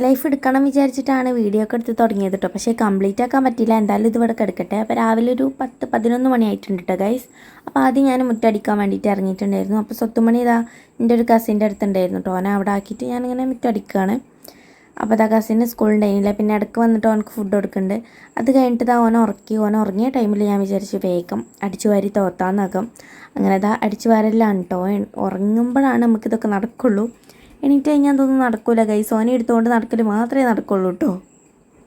Life എടുക്കണം വിചാരിച്ചിട്ടാണ് video ഒക്കെ എടുത്ത് തുടങ്ങിയത് കേട്ടോ. പക്ഷേ കംപ്ലീറ്റ് ആക്കാൻ പറ്റിയില്ല. എന്തായാലും ഇത് ഇവിടെ കിടക്കട്ടെ. അപ്പോൾ രാവിലെ ഒരു 10-11 മണി ആയിട്ടുണ്ട് കേട്ടോ ഗൈസ്. അപ്പോൾ ആദ്യം ഞാൻ മുറ്റടിക്കാൻ വേണ്ടിയിട്ട് ഇറങ്ങിയിട്ടുണ്ടായിരുന്നു. അപ്പോൾ സ്വത്തുമണി ഇതാ എൻ്റെ ഒരു കസിൻ്റെ അടുത്തുണ്ടായിരുന്നു കേട്ടോ. ഓനെ അവിടെ ആക്കിയിട്ട് ഞാനിങ്ങനെ മുറ്റടിക്കുകയാണ്. അപ്പോൾ അതാ കസിന് സ്കൂളുണ്ടായിരുന്നില്ല. പിന്നെ ഇടയ്ക്ക് വന്നിട്ട് ഓനക്ക് ഫുഡ് കൊടുക്കുന്നുണ്ട്. അത് കഴിഞ്ഞിട്ട് ഇതാ ഓനെ ഉറക്കി. ഓനെ ഉറങ്ങിയ ടൈമിൽ ഞാൻ വിചാരിച്ചു വേഗം അടിച്ചു വാരി തോത്താന്നാക്കാം. അങ്ങനെ ഇതാ അടിച്ചു വാരെല്ലാം കേട്ടോ. ഉറങ്ങുമ്പോഴാണ് നമുക്കിതൊക്കെ നടക്കുള്ളൂ. എണീറ്റ് കഴിഞ്ഞാൽ അതൊന്നും നടക്കില്ല ഗൈസ്. ഓനെ എടുത്തുകൊണ്ട് നടക്കൽ മാത്രമേ നടക്കുള്ളൂ കേട്ടോ.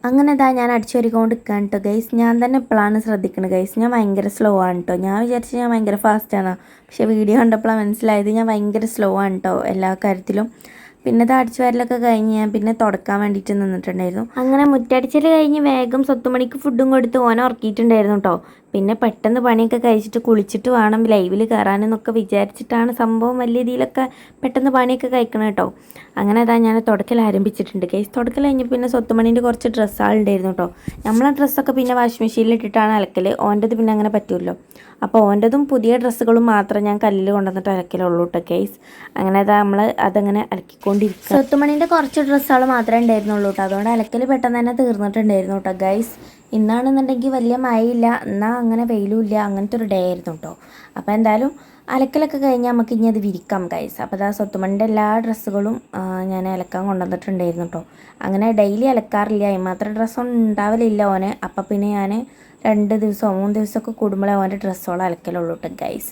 അങ്ങനെ ഇതാ ഞാൻ അടിച്ചു വരിക്കൊണ്ട് നിൽക്കാൻ കേട്ടോ ഗൈസ്. ഞാൻ തന്നെ ഇപ്പോഴാണ് ശ്രദ്ധിക്കുന്നത് ഗൈസ്. ഞാൻ ഭയങ്കര സ്ലോ ആണ് കേട്ടോ. ഞാൻ വിചാരിച്ചു ഞാൻ ഭയങ്കര ഫാസ്റ്റാണ്. പക്ഷേ വീഡിയോ കണ്ടപ്പോഴാണ് മനസ്സിലായത് ഞാൻ ഭയങ്കര സ്ലോ ആണ് കേട്ടോ എല്ലാ കാര്യത്തിലും. പിന്നെ ഇത് അടിച്ചു വരലൊക്കെ കഴിഞ്ഞ് ഞാൻ പിന്നെ തുടക്കാൻ വേണ്ടിയിട്ട് നിന്നിട്ടുണ്ടായിരുന്നു. അങ്ങനെ മുറ്റടിച്ചൽ കഴിഞ്ഞ് വേഗം സ്വത്തുമണിക്ക് ഫുഡും കൊടുത്ത് ഓനെ ഉറക്കിയിട്ടുണ്ടായിരുന്നു കേട്ടോ. പിന്നെ പെട്ടെന്ന് പണിയൊക്കെ കഴിച്ചിട്ട് കുളിച്ചിട്ട് വേണം ലൈവിൽ കയറാനെന്നൊക്കെ വിചാരിച്ചിട്ടാണ് സംഭവം വലിയ രീതിയിലൊക്കെ പെട്ടെന്ന് പണിയൊക്കെ കഴിക്കണം കേട്ടോ. അങ്ങനെ അതാ ഞാൻ തുടക്കൽ ആരംഭിച്ചിട്ടുണ്ട് കേസ്. തുടക്കൽ കഴിഞ്ഞപ്പോൾ പിന്നെ സ്വത്തുമണീൻ്റെ കുറച്ച് ഡ്രസ്സുകളുണ്ടായിരുന്നു കേട്ടോ. നമ്മളെ ഡ്രസ്സൊക്കെ പിന്നെ വാഷിംഗ് മെഷീനിൽ ഇട്ടിട്ടാണ് അലക്കൽ. ഓൻ്റെത് പിന്നെ അങ്ങനെ പറ്റുമല്ലോ. അപ്പോൾ ഓൻ്റെതും പുതിയ ഡ്രസ്സുകളും മാത്രം ഞാൻ കല്ലിൽ കൊണ്ടുവന്നിട്ട് അലക്കലുള്ളൂ കേട്ടോ കേസ്. അങ്ങനെ അതാ നമ്മൾ അതങ്ങനെ അലക്കിക്കൊണ്ടിരിക്കുക. സ്വത്തുമണീൻ്റെ കുറച്ച് ഡ്രസ്സുകൾ മാത്രമേ ഉണ്ടായിരുന്നുള്ളൂ കേട്ടോ. അതുകൊണ്ട് അലക്കൽ പെട്ടെന്ന് തന്നെ തീർന്നിട്ടുണ്ടായിരുന്നു കേട്ടോ ഗൈസ്. ഇന്നാണെന്നുണ്ടെങ്കിൽ വലിയ മഴയില്ല, എന്നാൽ അങ്ങനെ വെയിലും ഇല്ല, അങ്ങനത്തെ ഒരു ഡേ ആയിരുന്നു കേട്ടോ. അപ്പോൾ എന്തായാലും അലക്കലൊക്കെ കഴിഞ്ഞാൽ നമുക്ക് ഇനി അത് വിരിക്കാം ഗൈസ്. അപ്പോൾ അതാ സ്വത്തുമണിൻ്റെ എല്ലാ ഡ്രസ്സുകളും ഞാൻ അലക്കാൻ കൊണ്ടുവന്നിട്ടുണ്ടായിരുന്നു കേട്ടോ. അങ്ങനെ ഡെയിലി അലക്കാറില്ല, അതിമാത്രം ഡ്രസ്സൊന്നും ഉണ്ടാവലില്ല ഓന്. അപ്പം പിന്നെ ഞാൻ 2 ദിവസമോ 3 ദിവസമൊക്കെ കൂടുമ്പോഴേ ഓൻ്റെ ഡ്രസ്സോളം അലക്കലുള്ളൂ കേട്ടോ ഗൈസ്.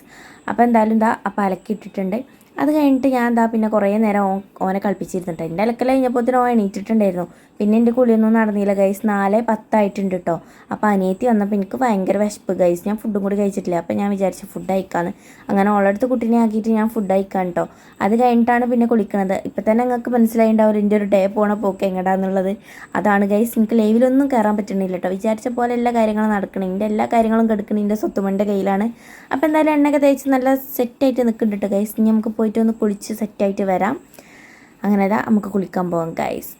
അപ്പോൾ എന്തായാലും ഇതാ അപ്പോൾ അലക്കിയിട്ടിട്ടുണ്ട്. അത് കഴിഞ്ഞിട്ട് ഞാൻ എന്താ പിന്നെ കുറേ നേരം ഓനെ കളിപ്പിച്ചിരുന്നുണ്ട്. എൻ്റെ അലക്കൽ കഴിഞ്ഞപ്പോൾ ഓൻ എണീറ്റിട്ടുണ്ടായിരുന്നു. പിന്നെ എൻ്റെ കുളിയൊന്നും നടന്നില്ല ഗൈസ്. 4:10 ആയിട്ടുണ്ട് കേട്ടോ. അപ്പോൾ അനിയത്തി വന്നപ്പോൾ എനിക്ക് ഭയങ്കര വിശപ്പ് ഗൈസ്. ഞാൻ ഫുഡും കൂടി കഴിച്ചിട്ടില്ല. അപ്പോൾ ഞാൻ വിചാരിച്ചു ഫുഡ് കഴിക്കാമെന്ന്. അങ്ങനെ ഓളടുത്ത് കുട്ടീനെ ആക്കിയിട്ട് ഞാൻ ഫുഡ് കഴിക്കാൻ കേട്ടോ. അത് കഴിഞ്ഞിട്ടാണ് പിന്നെ കുളിക്കണത്. ഇപ്പം തന്നെ നിങ്ങൾക്ക് മനസ്സിലായിണ്ടാവും എൻ്റെ ഒരു ഡേ പോണ പോക്ക് എങ്ങടാന്നുള്ളത്. അതാണ് ഗൈസ്. എനിക്ക് ലൈവിലൊന്നും കയറാൻ പറ്റുന്നില്ല കേട്ടോ. വിചാരിച്ച പോലെ എല്ലാ കാര്യങ്ങളും നടക്കണം. എൻ്റെ എല്ലാ കാര്യങ്ങളും കിടക്കണം എൻ്റെ സ്വത്തുമണിൻ്റെ കയ്യിലാണ്. അപ്പോൾ എന്തായാലും എണ്ണയൊക്കെ തേച്ച് നല്ല സെറ്റായിട്ട് നിൽക്കുന്നുണ്ട് കേട്ടോ ഗൈസ്. ഇനി നമുക്ക് പോയിട്ട് ഒന്ന് കുളിച്ച് സെറ്റായിട്ട് വരാം. അങ്ങനെ നമുക്ക് കുളിക്കാൻ പോകാം ഗൈസ്.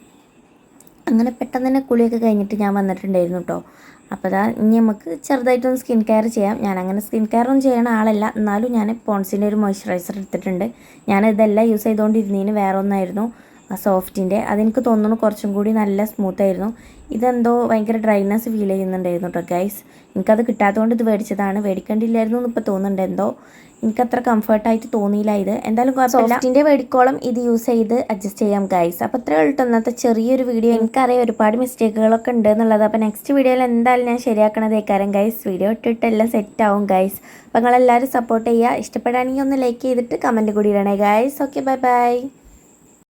അങ്ങനെ പെട്ടെന്ന് തന്നെ കുളിയൊക്കെ കഴിഞ്ഞിട്ട് ഞാൻ വന്നിട്ടുണ്ടായിരുന്നു കേട്ടോ. അപ്പോൾ അതാ ഇനി നമുക്ക് ചെറുതായിട്ടൊന്ന് സ്കിൻ കെയർ ചെയ്യാം. ഞാനങ്ങനെ സ്കിൻ കെയർ ഒന്നും ചെയ്യണ ആളല്ല, എന്നാലും ഞാൻ പോൺസിൻ്റെ ഒരു മോയ്സ്ചറൈസർ എടുത്തിട്ടുണ്ട്. ഞാനിതെല്ലാം യൂസ് ചെയ്തുകൊണ്ടിരുന്നതിന് വേറെ ഒന്നായിരുന്നു സോഫ്റ്റിൻ്റെ. അതെനിക്ക് തോന്നുന്നു കുറച്ചും കൂടി നല്ല സ്മൂത്തായിരുന്നു. ഇതെന്തോ ഭയങ്കര ഡ്രൈനെസ് ഫീൽ ചെയ്യുന്നുണ്ടായിരുന്നു കേട്ടോ ഗൈസ്. എനിക്കത് കിട്ടാത്തതുകൊണ്ട് ഇത് മേടിച്ചതാണ്. മേടിക്കേണ്ടില്ലായിരുന്നു എന്ന് ഇപ്പോൾ തോന്നുന്നുണ്ട്. എന്തോ എനിക്കത്ര കംഫർട്ടായിട്ട് തോന്നിയില്ല ഇത്. എന്തായാലും സോഫ്റ്റിൻ്റെ മേടിക്കോളം ഇത് യൂസ് ചെയ്ത് അഡ്ജസ്റ്റ് ചെയ്യാം ഗൈസ്. അപ്പോൾ അത്രേ ഉള്ളൂ ഇന്നത്തെ ചെറിയൊരു വീഡിയോ. എനിക്കറിയാം ഒരുപാട് മിസ്റ്റേക്കുകളൊക്കെ ഉണ്ട് എന്നുള്ളത്. അപ്പോൾ നെക്സ്റ്റ് വീഡിയോയിൽ എന്തായാലും ഞാൻ ശരിയാക്കണതേക്കാരം ഗൈസ്. വീഡിയോ ഇട്ടിട്ട് എല്ലാം സെറ്റാവും ഗൈസ്. അപ്പോൾ നിങ്ങളെല്ലാവരും സപ്പോർട്ട് ചെയ്യുക. ഇഷ്ടപ്പെടുകയാണെങ്കിൽ ഒന്ന് ലൈക്ക് ചെയ്തിട്ട് കമൻറ്റ് കൂടി ഇടണേ ഗൈസ്. Okay bye bye.